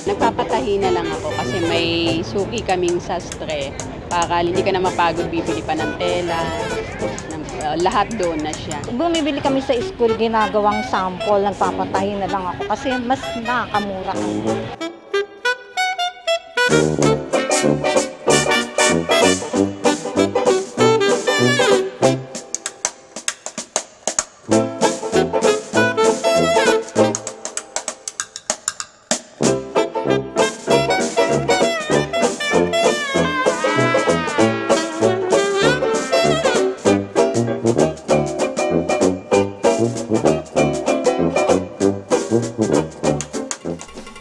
Nagpapatahi na lang ako kasi may suki kaming sastre para hindi ka na mapagod bibili pa ng tela. Lahat doon na siya. Bumibili kami sa school, ginagawang sample, nagpapatahi na lang ako kasi mas nakakamura kami.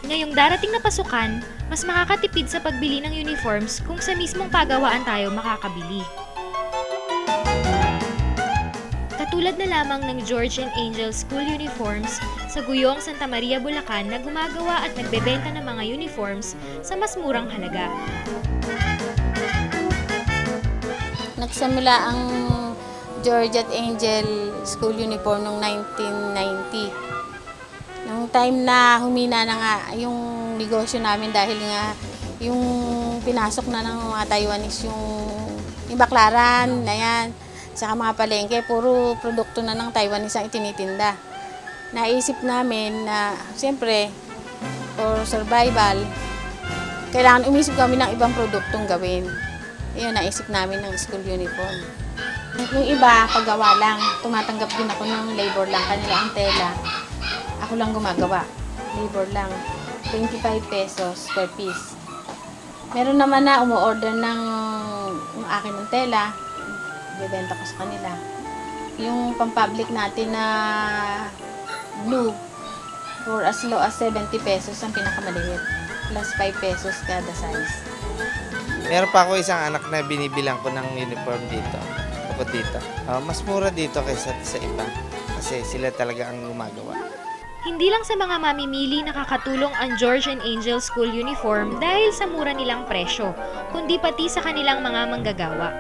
Ngayong darating na pasukan, mas makakatipid sa pagbili ng uniforms kung sa mismong pagawaan tayo makakabili. Katulad na lamang ng George and Angel School Uniforms sa Guyong, Santa Maria, Bulacan na gumagawa at nagbebenta ng mga uniforms sa mas murang halaga. Nagsimula ang George at Angel School Uniform noong 1990. Nung time na humina na nga yung negosyo namin dahil nga yung pinasok na ng mga Taiwanese yung baklaran na yan, saka mga palengke, puro produkto na ng Taiwanese ang itinitinda. Naisip namin na siyempre for survival, kailangan umisip kami ng ibang produktong gawin. Iyon, naisip namin ng school uniform. Yung iba, paggawa lang, tumatanggap din ako ng labor lang, kanila ang tela. Ako lang gumagawa. Labor lang. 25 pesos per piece. Meron naman na umu-order ng akin ng tela. Bibenta ko sa kanila. Yung pang-public natin na blue, for as low as 70 pesos ang pinakamaliit. Plus 5 pesos kada size. Meron pa ako isang anak na binibilang ko ng uniform dito. Bukod dito. Mas mura dito kaysa sa iba. Kasi sila talaga ang gumagawa. Hindi lang sa mga mamimili nakakatulong ang George and Angel School Uniform dahil sa mura nilang presyo, kundi pati sa kanilang mga manggagawa.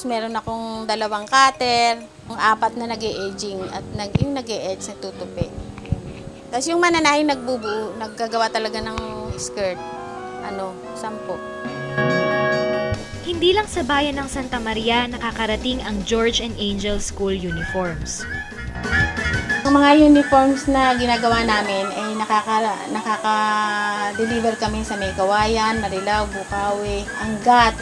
Meron akong 2 cutter, 4 na nag-e-edging at yung nag-e-edge nagtutupi. Tapos yung mananahing nagbubuo, naggagawa talaga ng skirt, 10. Hindi lang sa bayan ng Santa Maria nakakarating ang George and Angel School Uniforms. Ang mga uniforms na ginagawa namin ay nakaka-deliver kami sa May Kawayan, Marilao, Bukawi, Angat,